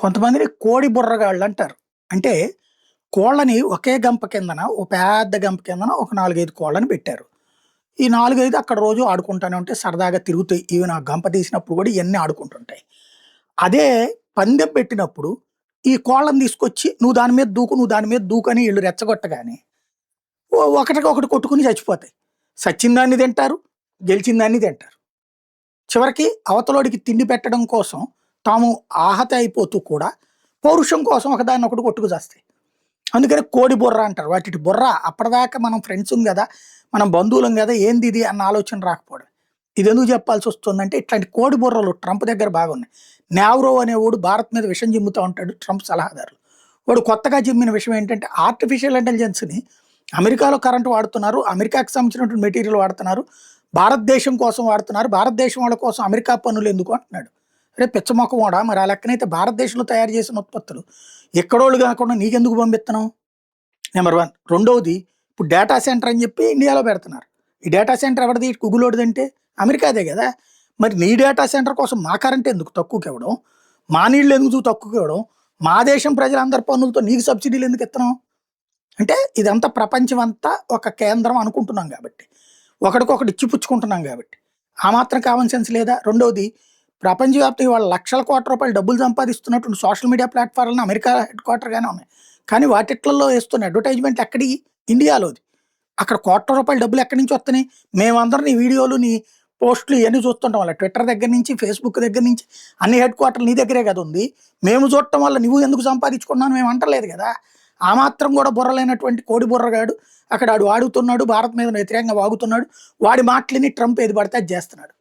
కొంతమందిని కోడి బుర్రగాళ్ళు అంటారు. అంటే కోళ్ళని ఒకే గంప కిందన, ఓ పెద్ద గంప కిందన ఒక 4, 5 కోళ్ళని పెట్టారు. ఈ 4, 5 అక్కడ రోజు ఆడుకుంటానే ఉంటాయి. సరదాగా తిరుగుతాయి. ఇవి నా గంప తీసినప్పుడు కూడా ఇయన్నీ ఆడుకుంటుంటాయి. అదే పందెం పెట్టినప్పుడు ఈ కోళ్ళని తీసుకొచ్చి "నువ్వు దాని మీద దూకు, నువ్వు దాని మీద దూకు" అని ఈళ్ళు రెచ్చగొట్టగానే ఒకటికొకటి కొట్టుకొని చచ్చిపోతాయి. సచ్చిన దాన్ని తింటారు, గెలిచిన దాన్ని తింటారు. చివరికి అవతలోడికి తిండి పెట్టడం కోసం తాము ఆహత అయిపోతూ కూడా పౌరుషం కోసం ఒకదాన్నొకటి కొట్టుకు చస్తాయి. అందుకని కోడి బుర్ర అంటారు. వాటిటి బుర్ర అప్పటిదాకా మనం ఫ్రెండ్సుం గదా! మనం బంధువులం గదా! ఏందిది అన్న ఆలోచన రాకపోవడం. ఇదెందుకు చెప్పాల్సొస్తుందంటే ఇట్లాంటి కోడి బుర్రలు ట్రంప్ దగ్గర బాగున్నాయి. నావ్రో అనేవాడు భారత్ మీద విషం జిమ్ముతా ఉంటాడు ట్రంప్ సలహాదారులు. వాడు కొత్తగా జిమ్మిన విషయం ఏంటంటే ఆర్టిఫిషియల్ ఇంటెలిజెన్స్‌ని అమెరికాలో కరెంట్ వాడుతున్నారు. అమెరికాకి సంబంధించినటువంటి మెటీరియల్ వాడుతున్నారు. భారతదేశం కోసం వాడుతున్నారు. భారతదేశం వాళ్ళ కోసం అమెరికా పన్నులెందుకు అంటున్నాడు. అరే పిచ్చ మొఖమోడా! మరి ఆ లెక్కనైతే భారతదేశంలో తయారు చేసిన ఉత్పత్తులు ఎక్కడోళ్ళు గాకుండా నీకెందుకు పంపిత్తన్నావు? నంబర్ 1. రెండోది ఇప్పుడు డేటా సెంటర్ అని చెప్పి ఇండియాలో పెడుతున్నారు. ఈ డేటా సెంటర్ ఎవరిది? గూగులోడిదంటే అమెరికాదే గదా! మరి నీ డేటా సెంటర్ కోసం మా కరెంట్ ఎందుకు తక్కువకివ్వడం? మా నీళ్ళు ఎందుకు తక్కువకివ్వడం? మా దేశం ప్రజలందరి పన్నులతో నీకు సబ్సిడీలు ఎందుకు ఇత్తన్నాం? అంటే ఇదంతా ప్రపంచమంతా ఒక కేంద్రం అనుకుంటున్నాం గాబట్టి. ఒకడికొకటి ఇచ్చిపుచ్చుకుంటున్నాం గాబట్టి. ఆ మాత్రం కామన్ సెన్స్ లేదా? రెండోది ప్రపంచవ్యాప్తంగా ఇవాళ లక్షల కోట్ల రూపాయలు డబ్బులు సంపాదిస్తున్నటువంటి సోషల్ మీడియా ప్లాట్‌ఫార్మ్‌లు అమెరికా హెడ్ క్వార్టర్‌గానే ఉన్నాయి. కానీ వాటిట్లల్లో ఏస్తున్న అడ్వర్టైజ్‌మెంట్లు ఎక్కడియి? ఇండియాలోది. అక్కడ కోట్ల రూపాయల డబ్బులు ఎక్కడి నుంచి వస్తున్నాయి? మేమందరం నీ వీడియోలు, నీ పోస్టులు ఇయన్నీ చూస్తుంటాం వల్ల ట్విట్టర్ దగ్గర నుంచి, ఫేస్‌బుక్ దగ్గర నుంచి అన్ని హెడ్ క్వార్టర్‌లు నీ దగ్గరే గదా ఉంది. మేము చూడటం వల్ల నువ్వు ఎందుకు సంపాదించుకున్నావు మేము అంటలేదు గదా! ఆ మాత్రం గూడా బుర్ర లేనటువంటి కోడి బుర్రగాడు అక్కడ ఆడు వాడుతున్నాడు. భారత్ మీద వ్యతిరేకంగా వాగుతున్నాడు. వాడి మాటలిని ట్రంప్ ఏది పడితే అది జేస్తున్నాడు.